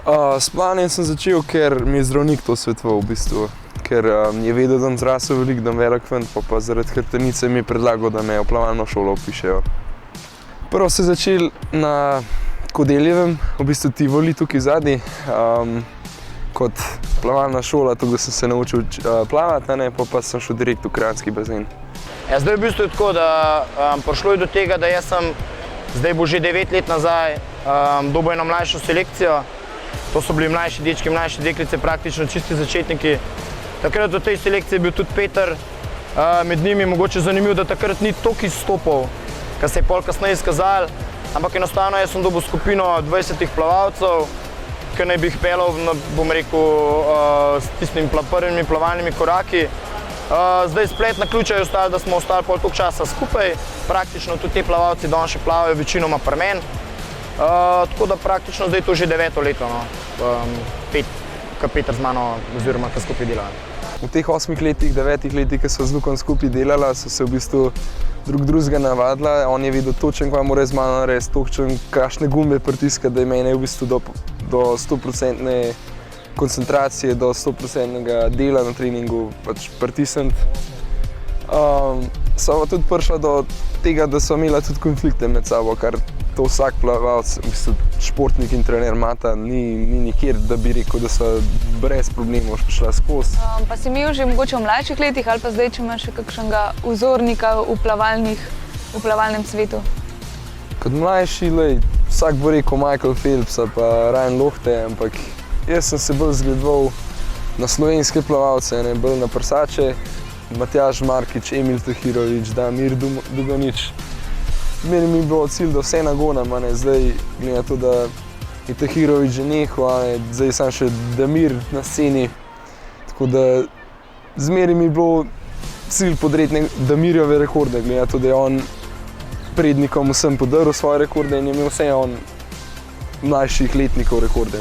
S plavanjem sem začel, ker mi je zdravnik to svetoval v bistvu. Ker je vedel, da sem zrasel veliko, da sem velik fant, pa zaradi hrbtenice mi je predlagal, da me v plavalno šolo vpišejo. Prvo se je začel na Kodeljevem, v bistvu Tivoli tukaj zadnji, kot plavalna šola, tako da sem se naučil plavati, pa sem šel direkt v Kranjski bazen. Ja, zdaj v bistvu je tako, da prišlo je do tega, da jaz sem zdaj bo že 9 let nazaj dobil eno mlajšo selekcijo. To so bili mlajši dečki, mlajše deklice, praktično čisti začetniki. Takrat v tej selekciji je bil tudi Peter, med njimi mogoče zanimiv, da takrat ni toliko izstopov, kar se je pol kasneje izkazalo, ampak enostavno jaz sem dobil skupino 20 plavalcev, ki naj bi jih pelal, bom rekel, s tistimi prvimi plavalnimi koraki. Zdaj splet naključja je ostalo, da smo ostali pol toliko časa skupaj, praktično tudi te plavalci danes še plavajo večinoma pri meni. Tako da praktično zdaj to že 9. leto, ko Peter z mano oziroma ko skupaj delamo. V teh 8 letih, 9 letih, ki so z Lukom skupaj delala, so se v bistvu drugega navadila. On je videl točen, kaj mora z mano narediti, točen, kakšne gumbe pritiskati, da je mene v bistvu do 100% koncentracije, do 100% dela na treningu pač pritisniti. So pa tudi prišla do tega, da so imela tudi konflikte med sabo, kar to vsak plavalec, v bistvu športnik in trener imata, ni nikjer, da bi rekel, da so brez problemov šla skozi. Pa si imel že mogoče v mlajših letih ali pa zdaj, če imaš še kakšnega vzornika v plavalnem svetu? Kot mlajši, vsak bo rekel Michael Phelps pa Ryan Lochte, ampak jaz sem se bolj zgledoval na slovenske plavalce, bolj na prsače, Matjaž Markič, Emil Tahirović, Damir Duganić. Meni mi je bilo cilj, da vse nagonam, zdaj glede na to, da je Tahirović že nehal, zdaj sem še Damir na sceni. Tako da zmeraj mi je bilo cilj podreti Damirjeve rekorde, glede na to, da je on prednikom vsem podaril svoje rekorde in je imel vse on mlajših letnikov rekorde.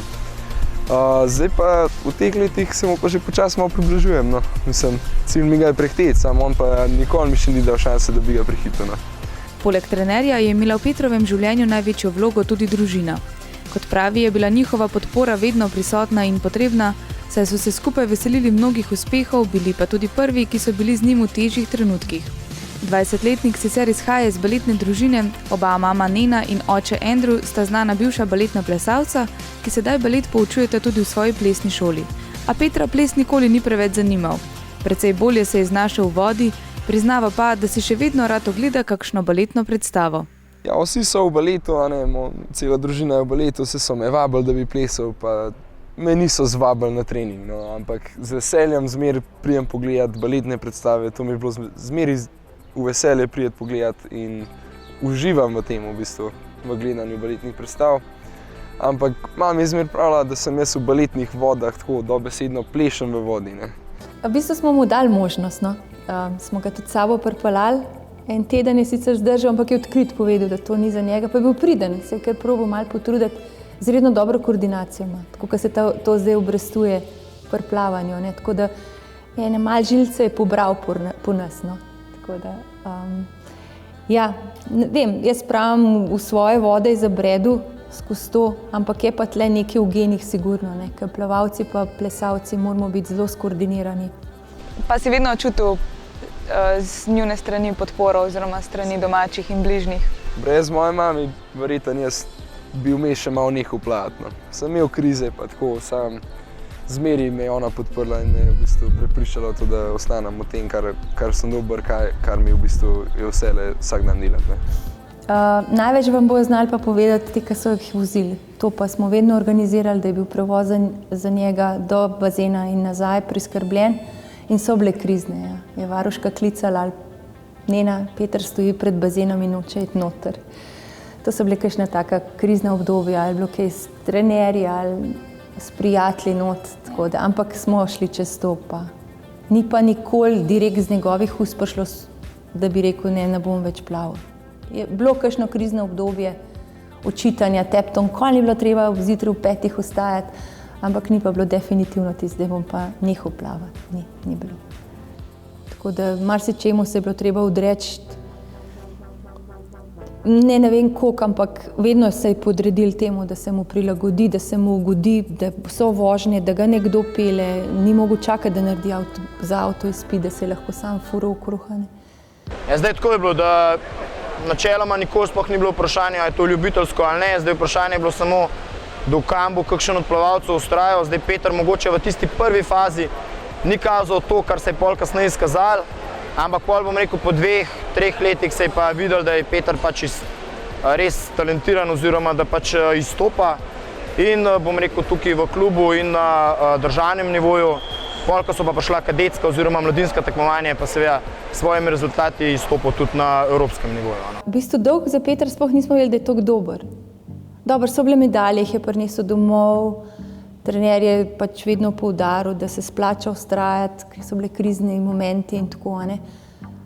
Zdaj pa v teh letih se mu pa že počasi malo približujem. Mislim, cilj mi ga je prehiteti, samo on pa nikoli mi še ni dal šanse, da bi ga prehitil. Poleg trenerja je imela v Petrovem življenju največjo vlogo tudi družina. Kot pravi, je bila njihova podpora vedno prisotna in potrebna, saj so se skupaj veselili mnogih uspehov, bili pa tudi prvi, ki so bili z njim v težjih trenutkih. 20-letnik sicer izhaja iz baletne družine, oba mama Nena in oče Andrew sta znana bivša baletna plesalca, ki sedaj balet poučujeta tudi v svoji plesni šoli. A Petra ples nikoli ni preveč zanimal. Precej bolje se je znašel v vodi, priznava pa, da si še vedno rad ogleda kakšno baletno predstavo. Ja, vsi so v baletu, cela družina je v baletu, vsi so me vabili, da bi plesal, pa me niso zvabili na trening, ampak z veseljem zmeraj prijem pogledati baletne predstave, to mi je bilo zmeraj v veselje prijeti pogledati in uživam v tem, v bistvu, v gledanju baletnih predstav. Ampak mama je zmeraj pravila, da sem jaz v baletnih vodah tako dobesedno plešem v vodi. V bistvu smo mu dali možnost, smo ga tudi s sabo pripeljali. En teden je sicer zdržal, ampak je odkrit povedal, da to ni za njega, pa je bil priden, se je kar probal malo potruditi, izredno dobro koordinacijo ima, tako kot se to zdaj obrestuje pri plavanju, tako da ene malo žilce je pobral po nas. Tako da, ja, ne vem, jaz pravim, v svoje vode je zabredel skozi to, ampak je pa tle nekaj v genih sigurno, ker plavalci pa plesalci moramo biti zelo skoordinirani. Pa si vedno čutil z njune strani podporo oziroma strani domačih in bližnjih? Brez moje mami verjetno jaz bi vmes še malo nehal plavati. Sem imel krize, pa tako sam zmeraj me je ona podprla in me je v bistvu prepričala to, da ostanem v tem, kar sem dober, kar mi v bistvu je veselje vsak dan delati. Največ vam bojo znali pa povedati ti, ki so jih vozili. To pa smo vedno organizirali, da je bil prevoz za njega do bazena in nazaj priskrbljen. In so bile krizne, ja. Je varuška klicala ali Nena, Peter stoji pred bazenom in noče iti noter. To so bile kakšna taka krizna obdobja, ali bilo kaj s trenerji ali s prijatelji not, tako da, ampak smo šli čez to pa. Ni pa nikoli direkt z njegovih ust prišlo, da bi rekel, ne bom več plaval. Je bilo kakšno krizno obdobje očitanja teptom, ko ni bilo treba zjutraj v 5 vstajati, ampak ni pa bilo definitivno tisto, da bom pa nehal plavati. Ni bilo. Tako da marsičemu se je bilo treba odreči. ne vem koliko, ampak vedno se je podredil temu, da se mu prilagodi, da se mu ugodi, da so vožnje, da ga nekdo pele, ni mogel čakati, da naredi za avto izpit, da se je lahko sam furil v kruhane. Ja, zdaj tako je bilo, da načeloma nikoli sploh ni bilo vprašanje, ali je to ljubiteljsko ali ne, zdaj vprašanje je bilo samo, da v kambu kakšen od plavalcev ustrajal. Zdaj Peter mogoče v tisti prvi fazi ni kazal to, kar se je pol kasneje izkazalo, ampak pol bom rekel po 2-3 letih se je pa videl, da je Peter pač res talentiran oziroma da pač izstopa in bom rekel tukaj v klubu in na državnem nivoju. Pol, ko so pa prišla kadetska oziroma mladinska tekmovanja, pa seveda s svojimi rezultati izstopil tudi na evropskem nivoju. V bistvu dolgo za Petra sploh nismo vedeli, da je tako dober. Dobro, so bile medalje, jih je prinesel domov, trener je pač vedno poudaril, da se splača vztrajati, ker so bile krizne momenti in tako, ne.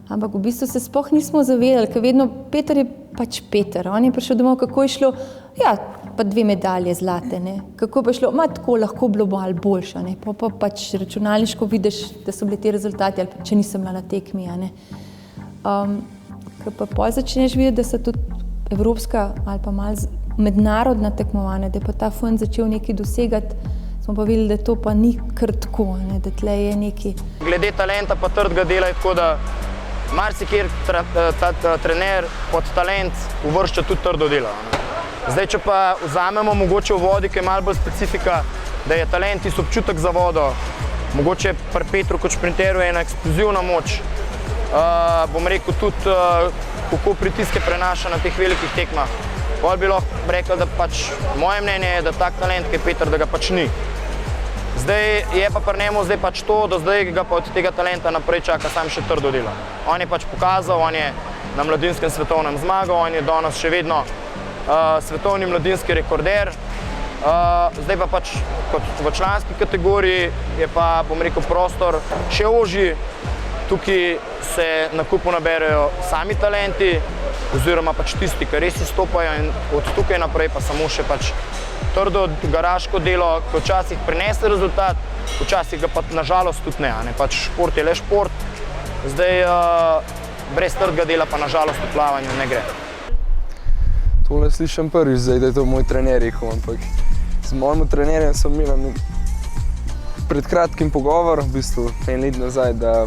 Ampak v bistvu se sploh nismo zavedali, ker vedno Peter je pač Peter. On je prišel domov, kako je šlo, ja, pa 2 medalje zlate, ne. Kako pa je šlo, tako lahko bilo malo boljše, ne. Pa pač računalniško vidiš, da so bili ti rezultati, ali pa če nisem bila na tekmi, ne. Ker pa pol začneš videti, da so tudi evropska ali pa malo mednarodna tekmovanja, da je pa ta fant začel nekaj dosegati, smo pa videli, da to pa ni kar tako, ne, da tle je nekaj. Glede talenta pa trdega dela je tako, da marsikjer trener pod talent uvršča tudi trdo delo. Zdaj, če pa vzamemo mogoče v vodi, ki je malo bolj specifika, da je talent tisti občutek za vodo, mogoče pri Petru kot šprinterju je ena eksplozivna moč, bom rekel tudi, kako pritiske prenaša na teh velikih tekmah. Pol bi lahko rekel, da pač moje mnenje je, da tak talent, ki je Peter, da ga pač ni. Zdaj je pa pri njemu zdaj pač to, da zdaj ga pa od tega talenta naprej čaka sam še trdo delo. On je pač pokazal, on je na mladinskem svetovnem zmagal, on je danes še vedno svetovni mladinski rekorder. Zdaj pa pač kot v članski kategoriji je pa, bom rekel, prostor še ožji. Tukaj se na kupu naberejo sami talenti oziroma pač tisti, ki res izstopajo in od tukaj naprej pa samo še pač trdo garaško delo, ki včasih prinese rezultat, včasih ga pa nažalost tudi ne. Pač šport je le šport, zdaj brez trdega dela pa nažalost v plavanju ne gre. Tole slišim prvič zdaj, da je to moj trener rekel, ampak z mojim trenerjem sem imel pred kratkim pogovor, v bistvu 1 let nazaj, da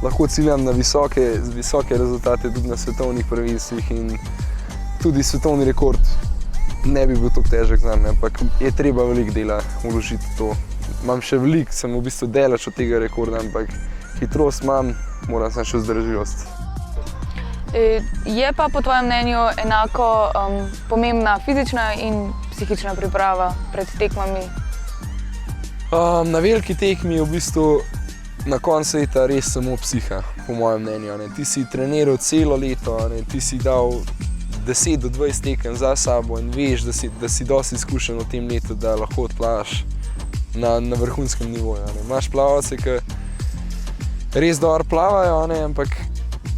lahko ciljam na visoke rezultate tudi na svetovnih prvenstvih in tudi svetovni rekord ne bi bil tako težek za me, ampak je treba veliko dela vložiti v to. Imam še veliko, sem v bistvu daleč od tega rekorda, ampak hitrost imam, moram samo še vzdržljivost. Je pa po tvojem mnenju enako pomembna fizična in psihična priprava pred tekmami? Na veliki tekmi je v bistvu na koncu leta res samo psiha, po mojem mnenju. Ti si treniral celo leto, ti si dal 10 do 20 tekem za sabo in veš, da si dosti izkušen v tem letu, da lahko odplavaš na vrhunskem nivoju. Imaš plavalce, ki res dobro plavajo, ampak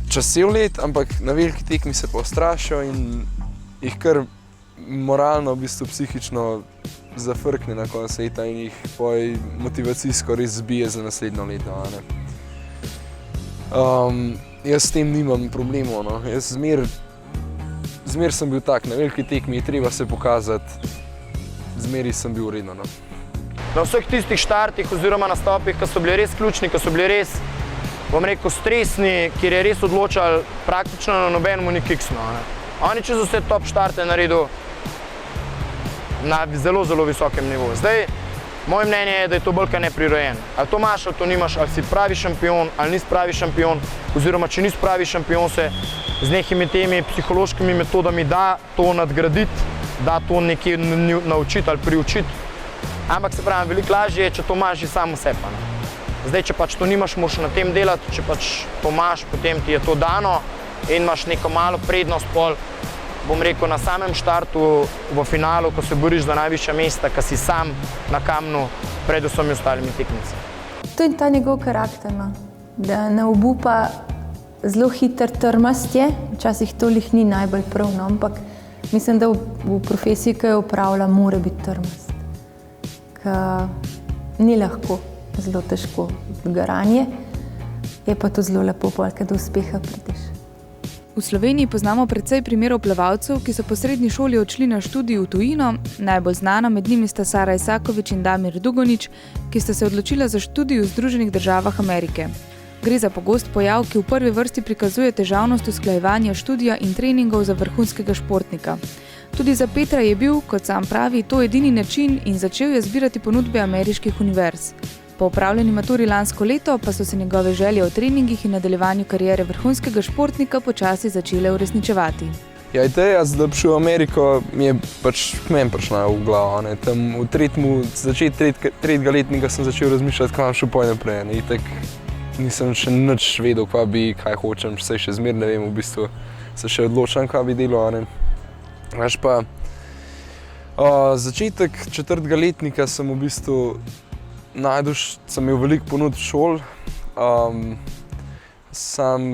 čez cel let, ampak na veliki tekmi se pa ustrašijo in jih kar moralno, v bistvu psihično zafrkne na koncu leta in jih motivacijsko res zbije za naslednjo leto. Jaz s tem nimam problemov. Jaz zmer sem bil tak, na veliki tekmi je treba se pokazati, zmeri sem bil redno. Na vseh tistih štartih oziroma nastopih, ki so bili res ključni, ki so bili res, bom rekel, stresni, kjer je res odločal praktično na nobenemu ni kiksno. On je čez vse top štarte naredil na zelo, zelo visokem nivoju. Zdaj, moje mnenje je, da je to bolj kaj neprirojen. Ali to imaš, ali to nimaš, ali si pravi šampion, ali nisi pravi šampion, oziroma če nisi pravi šampion, se z nekimi temi psihološkimi metodami da to nadgraditi, da to nekje naučiti ali priučiti. Ampak se pravi, veliko lažje je, če to imaš že samo sebe. Zdaj, če pač to nimaš, moraš na tem delati, če pač to imaš, potem ti je to dano in imaš neko malo prednost pol, bom rekel, na samem štartu v finalu, ko se boriš za najvišja mesta, ko si sam na kamnu pred vsemi ostalimi tekmicami. To je ta njegov karakter, da ne obupa, zelo hiter trmast je, včasih tolih ni najbolj prav, ampak mislim, da v profesiji, ki jo opravlja, mora biti trmast. Ker ni lahko, zelo težko garanje, je pa to zelo lepo, da do uspeha prideš. V Sloveniji poznamo precej primerov plavalcev, ki so po srednji šoli odšli na študij v tujino, najbolj znana med njimi sta Sara Isakovič in Damir Dugonič, ki sta se odločila za študij v Združenih državah Amerike. Gre za pogost pojav, ki v prvi vrsti prikazuje težavnost usklajevanja študija in treningov za vrhunskega športnika. Tudi za Petra je bil, kot sam pravi, to edini način in začel je zbirati ponudbe ameriških univerz. Po opravljeni maturi lansko leto pa so se njegove želje o treningih in nadaljevanju kariere vrhunskega športnika počasi začele uresničevati. Ja, ideja, da bi šel v Ameriko, mi je meni prišla v glavo. Ne. Tam v začetku tretjega letnika sem začel razmišljati, kaj bom šel poj naprej. Ne. Itak nisem še nič vedel, kaj hočem, saj še zmer ne vem, v bistvu se še odločam, kaj bi delal. Veš pa, začetek četrtega letnika sem v bistvu sem imel veliko ponudb šol,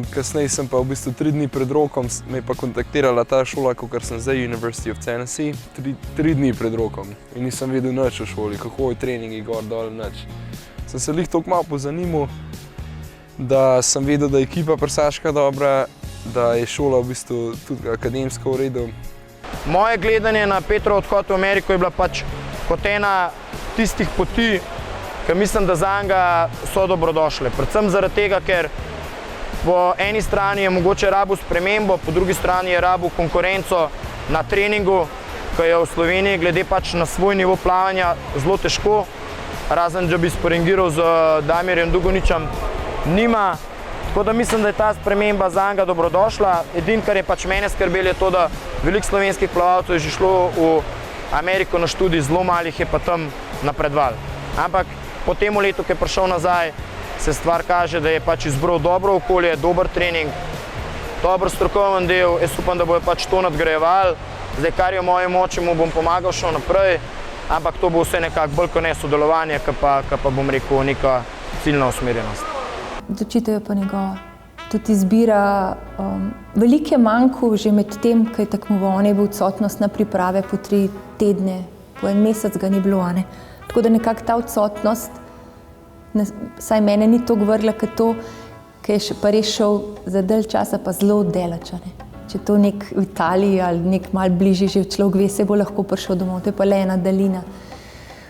kasneje sem pa v bistvu 3 dni pred rokom me je pa kontaktirala ta šola, kakor sem zdaj, University of Tennessee, 3 dni pred rokom in nisem vedel nič o šoli, kako je treningi, gor, dol, nič. Sem se toliko malo pozanimal, da sem vedel, da je ekipa prsaška dobra, da je šola v bistvu tudi akademsko v redu. Moje gledanje na Petrov odhod v Ameriko je bila kot ena tistih poti, ki mislim, da zanj so dobrodošle. Predvsem zaradi tega, ker po eni strani je mogoče rabil spremembo, po drugi strani je rabil konkurenco na treningu, ki je v Sloveniji glede na svoj nivo plavanja zelo težko, razen če bi sparingiral z Damirjem Dugoničem, nima. Tako da mislim, da je ta sprememba zanj dobrodošla. Edino, kar je mene skrbelo, je to, da veliko slovenskih plavalcev je že šlo v Ameriko na študij, zelo malih je pa tam napredovalo. Ampak po tem letu, ki je prišel nazaj, se stvar kaže, da je izbral dobro okolje, dober trening, dober strokoven del. Jaz upam, da bojo to nadgrajevali. Zdaj, kar je v moji moči, mu bom pomagal še naprej, ampak to bo vse nekako bolj kot ne sodelovanje, ki pa bom rekel neka ciljna usmerjenost. Odločitev je pa njegova. Tudi izbira, veliko je manjkov že med tem, ko je tekmoval. On je bil odsotnost na priprave po 3 tedne, po 1 mesec ga ni bilo. Tako da nekako ta odsotnost, saj mene ni toliko vrgla, kot to, ki je pa res šel za dalj časa pa zelo daleč. Če to nek v Italiji ali nek malo bližje že človek ve, se bo lahko prišel domov, to je pa le ena daljina.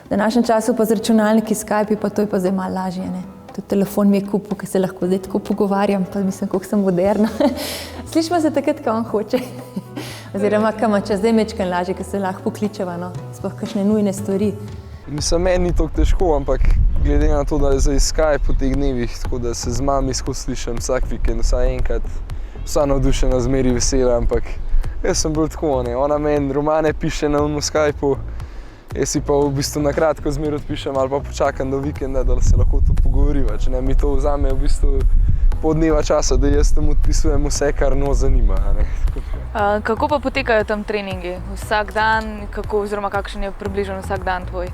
V današnjem času pa z računalniki, Skype, pa to je pa zdaj malo lažje. Tudi telefon mi je kupil, ker se lahko zdaj tako pogovarjam, pa mislim, koliko sem moderna. Slišimo se takrat, ko on hoče. Oziroma, ko ima čas, zdaj mečkam lažje, ker se lahko pokličeva, sploh kakšne nujne stvari. Mislim, meni ni toliko težko, ampak glede na to, da je zdaj Skype v teh dnevih, tako da se z mami skozi slišim vsak vikend, vsaj enkrat, vsa navdušena, zmeri vesela, ampak jaz sem bolj tako, ona meni romane piše na Skypeu, jaz si pa v bistvu na kratko zmer odpišem ali pa počakam do vikenda, da se lahko tu pogovoriva. Če ne, mi to vzame v bistvu pol dneva časa, da jaz tam odpisujem vse, kar nas zanima. Kako pa potekajo tam treningi? Vsak dan, oziroma kakšen je približno vsak dan tvoj?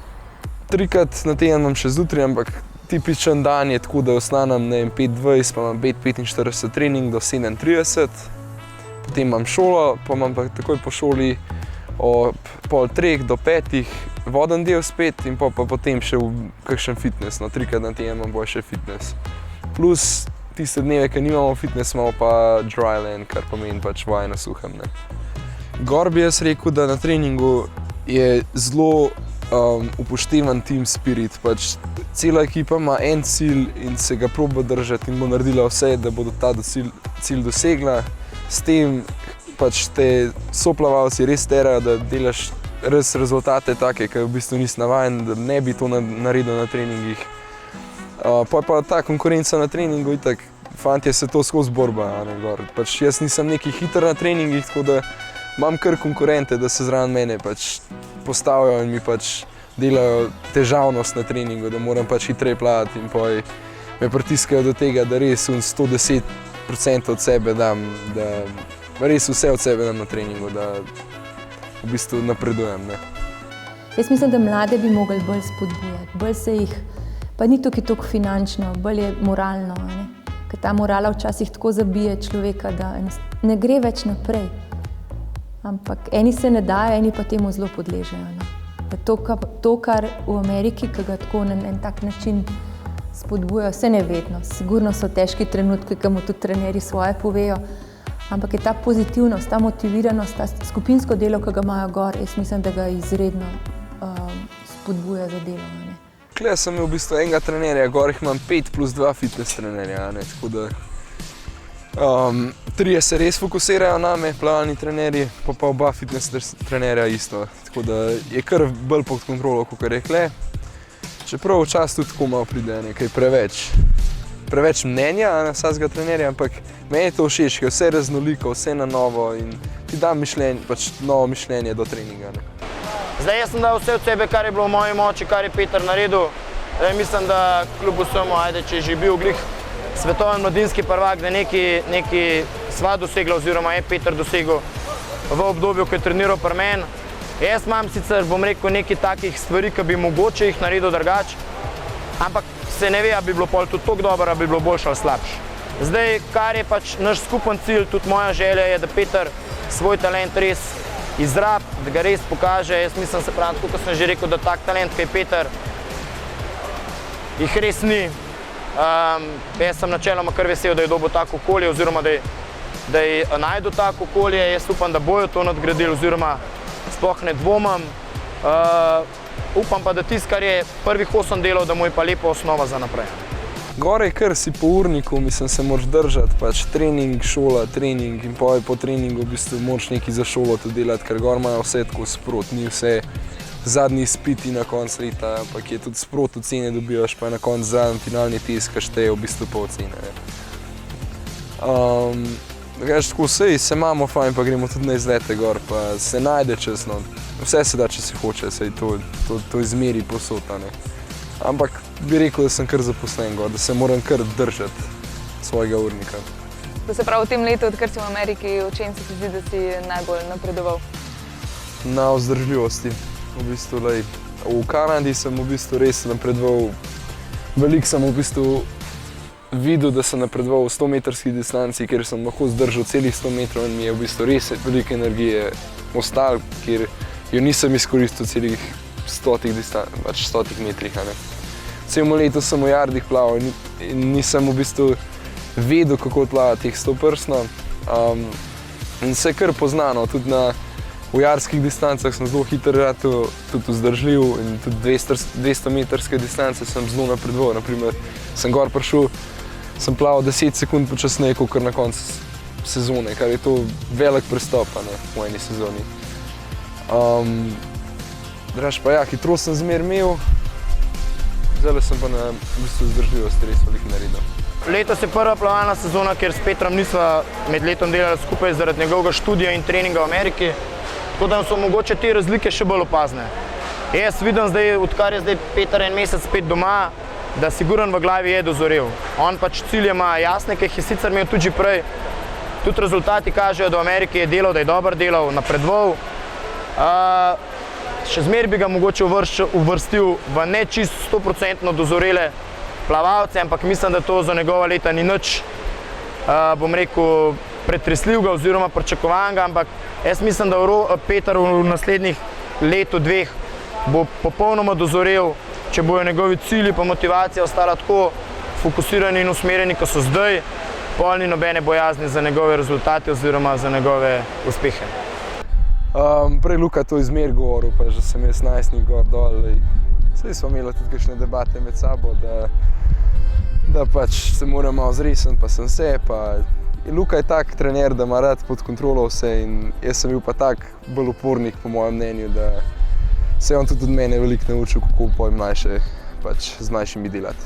3-krat na teden imam še zjutraj, ampak tipičen dan je tako, da vstanem 5:20, pa imam 5:45 trening do 7:30. Potem imam šolo, pa imam pa takoj po šoli od 2:30 do 5 voden del spet in pa potem še v kakšen fitness. 3-krat na teden imam bolj še fitness. Plus tiste dneve, ki nimamo fitness, imamo pa dryland, kar pomeni vaje na suhem. Gor bi jaz rekel, da na treningu je zelo upoštevan team spirit. Cela ekipa ima en cilj in se ga proba držati in bo naredila vse, da bodo ta cilj dosegla. S tem te soplavalci res terajo, da delaš res rezultate take, ki v bistvu nisi navajen, da ne bi to naredil na treningih. Pa ta konkurenca na treningu, itak, fantje se to skozi borba. Jaz nisem neki hiter na treningih, tako da imam kar konkurente, da se zraven mene postavijo in mi delajo težavnost na treningu, da moram hitreje plavati in me pritiskajo do tega, da res 110% od sebe dam, da res vse od sebe dam na treningu, da v bistvu napredujem. Jaz mislim, da mlade bi mogli bolj spodbujati, bolj se jih, pa ni tukaj toliko finančno, bolj je moralno, ker ta morala včasih tako zabije človeka, da ne gre več naprej. Ampak eni se ne dajo, eni pa temu zelo podležejo. To, kar v Ameriki, ki ga tako na en tak način spodbujajo, se ne vedno. Sigurno so težki trenutki, ki mu tudi trenerji svoje povejo, Ampak je ta pozitivnost, ta motiviranost, ta skupinsko delo, ki ga imajo gor, jaz mislim, da ga izredno spodbuja za delo. Ne. Tukaj sem imel v bistvu enega trenerja, gor jih imam 5 plus 2 fitness trenerja, ne, tako da trije se res fokusirajo name, plavalni trenerji, pa oba fitness trenerja isto, tako da je kar bolj pod kontrolo, kot je rekle. Čeprav včasih tudi tako malo pride nekaj preveč mnenja na vsakega trenerja, ampak meni je to všeč, ker je vse raznoliko, vse na novo in ti da novo mišljenje do treninga. Ne. Zdaj jaz sem dal vse od sebe, kar je bilo v moji moči, kar je Peter naredil. Zdaj mislim, da kljub vsemu, če je že bil glih svetovni mladinski prvak, da nekaj sva dosegla oziroma je Peter dosegel v obdobju, ko je treniral pri meni. Jaz imam sicer, bom rekel, nekaj takih stvari, ki bi mogoče jih naredil drugače, ampak se ne ve, a bi bilo pol tudi tako dobro, a bi bilo boljše ali slabše. Zdaj, kar je pač naš skupen cilj, tudi moja želja je, da Peter svoj talent res izrabi, da ga res pokaže. Jaz mislim, se pravi, kot sem že rekel, da tak talent, ki je Peter, jih res ni. Jaz sem načeloma kar vesel, da je dobil tako okolje oziroma da je najdel tako okolje. Jaz upam, da bojo to nadgradili oziroma sploh ne dvomim. Upam pa, da tisto, kar je prvih 8 delov, da mu je pa lepa osnova za naprej. Gore je kar si po urniku, mislim, se moraš držati, pač trening, šola, trening in po treningu v bistvu moraš nekaj za šolo tudi delati, ker gor imajo vse tako sprot, ni vse zadnji izpiti na koncu leta, ampak je tudi sprot ocene dobivaš, pa je na koncu zadnji finalni test, ki šteje v bistvu pa ocene. Tako vse se imamo fajn, pa gremo tudi na izlete gor, pa se najde čas, no. Vse se da, če se hoče, saj to izmeri posod, ne. Ampak bi rekel, da sem kar zaposlen gor, da se moram kar držati svojega urnika. To se pravi, v tem letu, odkar si v Ameriki, v čem se ti zdi, da si najbolj napredoval? Na vzdržljivosti. V Kanadi sem v bistvu res napredoval. Veliko sem v bistvu videl, da sem napredoval v 100-metrski distanci, ker sem lahko zdržal celih 100 metrov in mi je v bistvu res veliko energije ostalo, ker jo nisem izkoristil celih 100 metrih. Celo leto sem v jardih plaval in nisem v bistvu vedel, kako plavati teh 100-prsno. In se je kar poznano, tudi v jarskih distancah sem zelo hitro ratal, tudi vzdržljiv in tudi 200-metrske distance sem zelo napredoval. Naprimer, sem gor prišel, sem plaval 10 sekund počasneje, kot na koncu sezone, kar je to velik prestop v eni sezoni. Draž pa ja, hitrost sem zmer imel, zdaj sem pa na vzdržljivosti res veliko naredil. Letos je prva plavalna sezona, ker s Petrom nisva med letom delali skupaj zaradi njegovega študija in treninga v Ameriki, tako da so mogoče te razlike še bolj opazne. Jaz vidim zdaj, odkar je zdaj Peter en mesec spet doma, da sigurno v glavi je dozorel. On pač cilje ima jasne, ki jih je sicer imel tudi prej. Tudi rezultati kažejo, da v Ameriki je delal, da je dobro delal, napredoval. Še zmeraj bi ga mogoče uvrstil v ne čisto 100% dozorele plavalce, ampak mislim, da to za njegova leta ni nič, bom rekel, pretresljivega oziroma pričakovanega, ampak jaz mislim, da Peter v naslednjih letu, dveh bo popolnoma dozorel, če bojo njegovi cilji pa motivacija ostala tako fokusirani in usmerjeni, kot so zdaj, pol ni nobene bojazni za njegove rezultate oziroma za njegove uspehe. Prej Luka to izmer govoril, pa že sem jaz najstnik gor dol. Saj smo imeli tudi kakšne debate med sabo, da pač se moram malo zresniti, pa sem se. Luka je tak trener, da ima rad pod kontrolo vse in jaz sem bil pa tak bolj upornik po mojem mnenju, da se je on tudi od mene veliko naučil, kako z mlajšimi delati.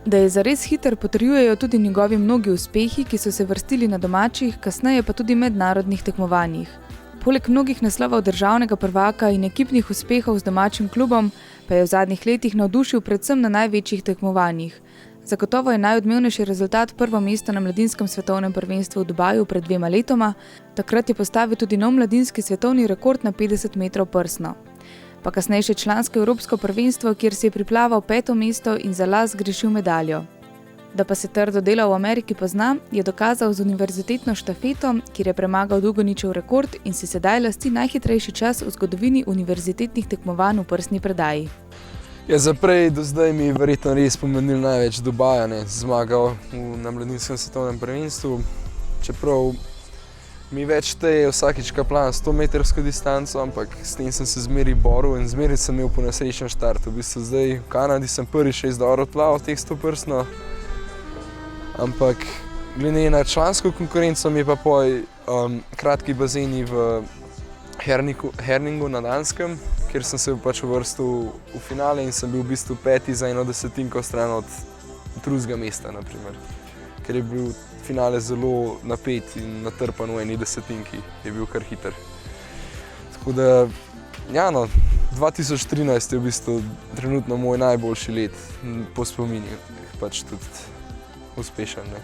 Da je zares hiter, potrjujejo tudi njegovi mnogi uspehi, ki so se vrstili na domačih, kasneje pa tudi mednarodnih tekmovanjih. Poleg mnogih naslovov državnega prvaka in ekipnih uspehov z domačim klubom pa je v zadnjih letih navdušil predvsem na največjih tekmovanjih. Zagotovo je najodmevnejši rezultat prvo mesto na mladinskem svetovnem prvenstvu v Dubaju pred 2 letoma, takrat je postavil tudi nov mladinski svetovni rekord na 50 metrov prsno. Pa kasnejše člansko evropsko prvenstvo, kjer si je priplaval 5. mesto in za las zgrešil medaljo. Da pa se trdo delo v Ameriki pozna, je dokazal z univerzitetno štafeto, kjer je premagal Dugoničev rekord in si sedaj lasti najhitrejši čas v zgodovini univerzitetnih tekmovanj v prsni predaji. Za prej do zdaj mi je verjetno res pomenil največ Dubaja, zmagal na mladinskem svetovnem prvenstvu. Čeprav mi več teje vsakič, ko plan 100-metrsko distanco, ampak s tem sem se zmeri boril in zmeri sem imel po nesrečen štart. V bistvu zdaj v Kanadi sem prvi 6 dobro odplaval teh 100-prstno, ampak glede na člansko konkurenco mi je pa kratki bazeni v Herningu na Danskem, kjer sem se pač uvrstil v finale in sem bil v bistvu 5. za 1 desetinko stran od drugega mesta, naprimer. Ker je bil finale zelo napet in natrpan v 1 desetinki, je bil kar hiter. Tako da, ja no, 2013 je v bistvu trenutno moj najboljši let po spominju, pač tudi uspešen. Ne.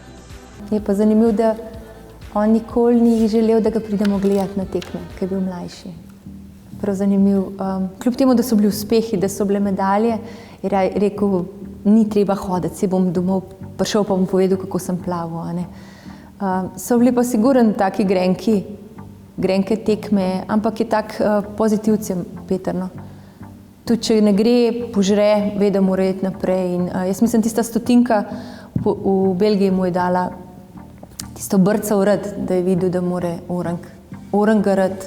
Je pa zanimivo, da on nikoli ni želel, da ga pridemo gledati na tekme, ker je bil mlajši. Prav zanimiv. Kljub temu, da so bili uspehi, da so bile medalje, je rekel, ni treba hoditi, si bom domov prišel pa bom povedal, kako sem plaval. So bili pa sigurno taki grenke tekme, ampak je tak pozitivcem, Peter. No. Tudi če ne gre, požre, ve, da mora iti naprej. In, jaz mislim, tista stotinka v Belgiji mu je dala tisto brca v rad, da je videl, da mora oranga rad,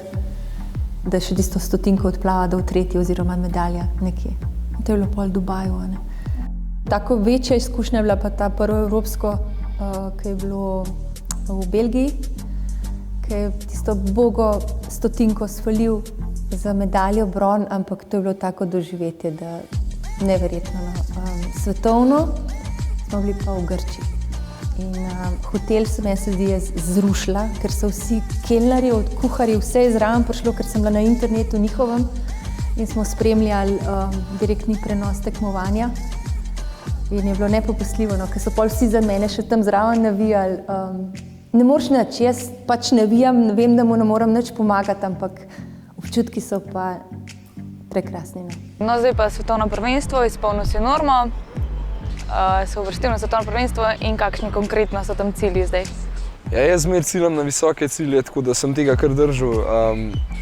da še tisto stotinko odplava do 3. oziroma medalja nekje. To je bilo pol v Dubaju. Ne. Tako večja izkušnja je bila pa ta prvo evropsko, ki je bilo v Belgiji, ki je tisto bogo stotinko svalil za medaljo bron, ampak to je bilo tako doživetje, da neverjetno. Svetovno smo bili pa v Grčiji. In hotel se meni se zdi je zrušila, ker so vsi kelnarji, od kuharji, vse je zraven prišlo, ker sem bila na internetu njihovem in smo spremljali direktni prenos tekmovanja. In je bilo nepopustljivo, no, ker so pol vsi za mene še tam zraven navijali. Ne moreš nič, jaz pač navijam, vem, da mu ne moram nič pomagati, ampak občutki so pa prekrasni. No, zdaj pa svetovno prvenstvo, izpolnil si normo, se uvrstil na svetovno prvenstvo in kakšni konkretno so tam cilji zdaj? Ja, jaz zmer ciljam na visoke cilje, tako da sem tega kar držal.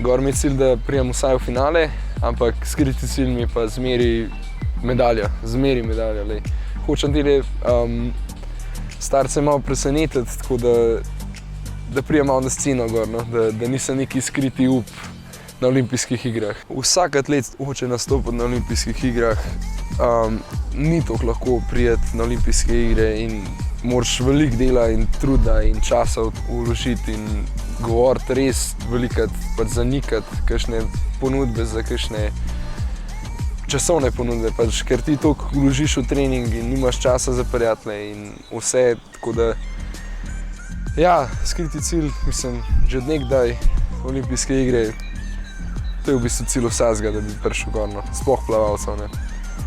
Gor mi je cilj, da prijem vsaj v finale, ampak skriti cilj mi pa zmeri medalja. Lej. Hočem tile starce malo presenetiti, tako da prijem malo na sceno gor, no? da nisem neki skriti up na olimpijskih igrah. Vsak atlet hoče nastopiti na olimpijskih igrah, ni tako lahko prijeti na olimpijske igre in moraš veliko dela in truda in časa vložiti in govoriti res velikrat, pač zanikati kakšne ponudbe za kakšne časovne ponudbe, pač, ker ti toliko vložiš v trening in nimaš časa za prijatelje in vse, tako da ja, skriti cilj, mislim, že od nekdaj olimpijske igre, to je v bistvu cilj vsakega, da bi prišel gorno, sploh plavalcev. Ne.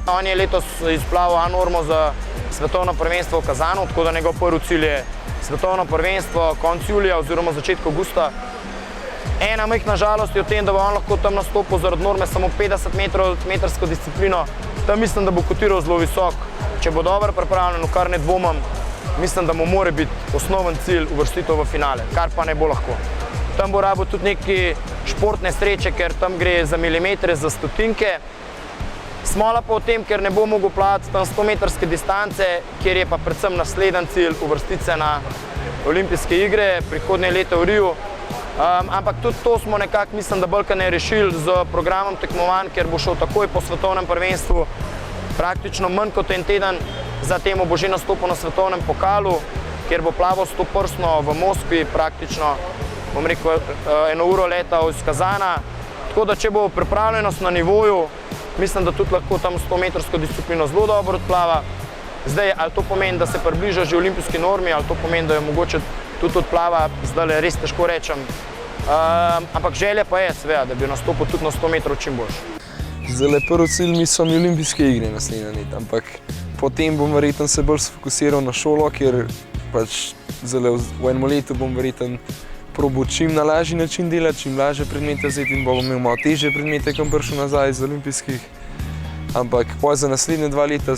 On je letos izplaval A-normo za svetovno prvenstvo v Kazanu, tako da njegov prvi cilj je svetovno prvenstvo konec julija oziroma začetek avgusta. Ena majhna žalost je v tem, da bo on lahko tam nastopil zaradi norme samo 50 metrsko disciplino. Tam mislim, da bo kotiral zelo visok. Če bo dobro pripravljen, v kar ne dvomim, mislim, da mu mora biti osnoven cilj uvrstitev v finale, kar pa ne bo lahko. Tam bo rabil tudi neke športne sreče, ker tam gre za milimetre, za stotinke. Smola pa v tem, ker ne bo mogel plavati tam 100-metrske distance, kjer je pa predvsem naslednji cilj uvrstiti se na olimpijske igre prihodnje leto v Riju. Ampak tudi to smo nekako, mislim, da Balkan je rešili z programom tekmovanj, ker bo šel takoj po svetovnem prvenstvu, praktično manj kot en teden zatem bo že nastopil na svetovnem pokalu, kjer bo plaval 100-prstno v Moskvi, praktično, bom rekel, 1 uro letal iz Kazana. Tako da, če bo pripravljenost na nivoju, mislim, da tudi lahko tam 100-metrsko disciplino zelo dobro odplava. Zdaj, ali to pomeni, da se približa že olimpijski normi, ali to pomeni, da jo mogoče tudi odplava, zdaj res težko rečem. Ampak želja pa je, seveda, da bi nastopil tudi na 100 metrov čim boljši. Zdaj, prvi cilj mi so mi olimpijske igre naslednje leto, ampak potem bom verjetno se bolj sfokusiral na šolo, ker pač zdaj v enem letu bom verjetno probal čim na lažji način delati, čim lažje predmete vzeti in bom imel malo težje predmete, ko bom prišel nazaj iz olimpijskih. Ampak za naslednje 2 leta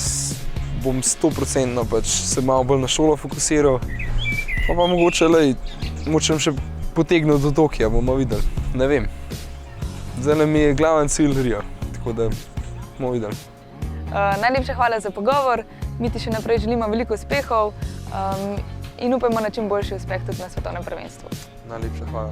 bom 100% pač se malo bolj na šolo fokusiral, pa mogoče še potegnil do Tokija, bomo videli, ne vem. Zdaj mi je glaven cilj Rio, tako da bomo videli. Najlepša hvala za pogovor, mi ti še naprej želimo veliko uspehov in upajmo na čim boljši uspeh tudi na svetovnem prvenstvu. Najlepša hvala.